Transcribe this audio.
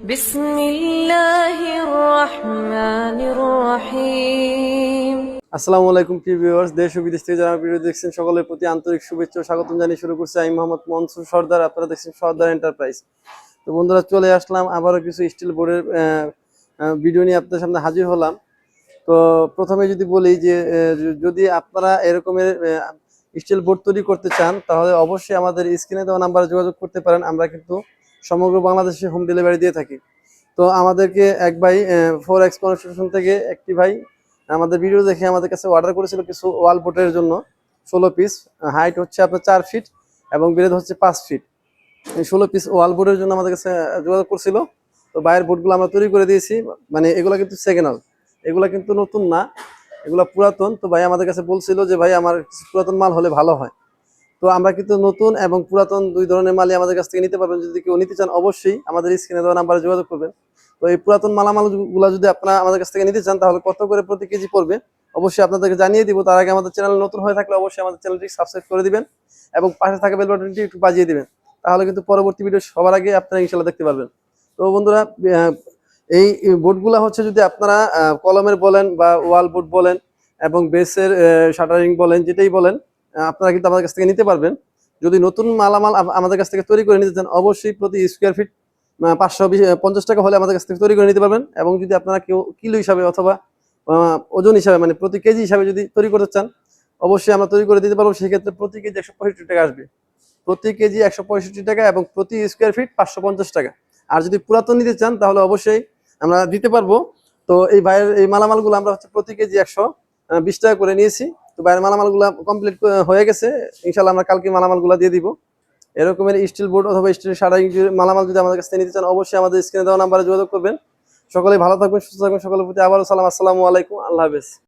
বিসমিল্লাহির রহমানির রহিম। আসসালামু আলাইকুম প্রিয় ভিউয়ার্স, দেশ ও বিদেশ থেকে যারা ভিডিও দেখছেন সকলের প্রতি আন্তরিক শুভেচ্ছা ও স্বাগতম জানিয়ে শুরু করছি আমি মোহাম্মদ মনসুর সর্দার। আপনারা দেখছেন সর্দার এন্টারপ্রাইজ। তো বন্ধুরা, চলে আসলাম আবারও কিছু স্টিল বোর্ডের ভিডিও নিয়ে আপনাদের সামনে হাজির হলাম। তো প্রথমে যদি বলি যে যদি আপনারা এরকমের স্টিল বোর্ড তৈরি করতে চান তাহলে অবশ্যই আমাদের স্ক্রিনে দেওয়া নাম্বারে যোগাযোগ করতে পারেন। আমরা কিন্তু সমগ্র বাংলাদেশে হোম ডেলিভারি দিয়ে থাকি। তো আমাদেরকে এক ভাই 4X কনস্ট্রাকশন থেকে একটি ভাই আমাদের ভিডিও দেখে আমাদের কাছে অর্ডার করেছিল কিছু ওয়াল বোর্ডের জন্য 16 পিস। হাইট হচ্ছে আপনার 4 ফিট এবং ব্রেথ হচ্ছে 5 ফিট। এই 16 পিস ওয়াল বোর্ডের জন্য আমাদের কাছে যোগাযোগ করছিল। তো ভাইয়ের বোর্ডগুলো আমরা তৈরি করে দিয়েছি। মানে এগুলো কিন্তু সেকেন্ড হ্যান্ড, এগুলো কিন্তু নতুন না, এগুলো পুরাতন। তো ভাই আমাদের কাছে বলছিল যে ভাই আমার পুরাতন মাল হলে ভালো হয়। তো আমরা কিন্তু নতুন এবং পুরাতন দুই ধরনের মালই আমাদের কাছ থেকে নিতে পারবেন। যদি কেউ নিতে চান অবশ্যই আমাদের স্ক্রিনে দেওয়া নাম্বারে যোগাযোগ করবেন। তো এই পুরাতন মালামালগুলো যদি আপনারা আমাদের কাছ থেকে নিতে চান তাহলে কত করে প্রতি কেজি পড়বে অবশ্যই আপনাদেরকে জানিয়ে দিব। তার আগে আমাদের চ্যানেল নতুন হয়ে থাকলে অবশ্যই আমাদের চ্যানেলটি সাবস্ক্রাইব করে দিবেন এবং পাশে থাকা বেল বাটনটি একটু বাজিয়ে দিবেন। তাহলে কিন্তু পরবর্তী ভিডিও সবার আগে আপনারা ইনশাআল্লাহ দেখতে পারবেন। তো বন্ধুরা, এই বোর্ডগুলো হচ্ছে যদি আপনারা কলমের বলেন বা ওয়াল বোর্ড বলেন এবং বেসের শাটারিং বলেন, যেটাই বলেন আপনারা কিন্তু আমাদের কাছ থেকে নিতে পারবেন। যদি নতুন মালামাল আমাদের কাছ থেকে তৈরি করে নিতে চান অবশ্যই প্রতি স্কোয়ার ফিট 550 টাকা হলে আমাদের কাছ থেকে তৈরি করে নিতে পারবেন। এবং যদি আপনারা কেউ কিলো হিসাবে অথবা ওজন হিসাবে মানে প্রতি কেজি হিসাবে যদি তৈরি করতে চান অবশ্যই আমরা তৈরি করে দিতে পারবো। সেক্ষেত্রে প্রতি কেজি 165 টাকা আসবে, প্রতি কেজি 165 টাকা এবং প্রতি স্কোয়ার ফিট 550 টাকা। আর যদি পুরাতন নিতে চান তাহলে অবশ্যই আমরা দিতে পারবো। তো এই ভাইয়ের এই মালামালগুলো আমরা হচ্ছে প্রতি কেজি 120 টাকা করে নিয়েছি। তো বাইরের মালামালগুলো কমপ্লিট হয়ে গেছে, ইনশাল্লাহ আমরা কালকে মালামালগুলো দিয়ে দিব। এরকমের স্টিল বোর্ড অথবা স্টিল শাটারিং মালামাল যদি আমাদের কাছ থেকে নিতে চান অবশ্যই আমাদের স্ক্রিনে দেওয়া নাম্বারে যোগাযোগ করবেন। সকলেই ভালো থাকবেন, সুস্থ থাকবেন। সকলের প্রতি আবারও সালাম। আসসালামু আলাইকুম, আল্লাহ হাফেজ।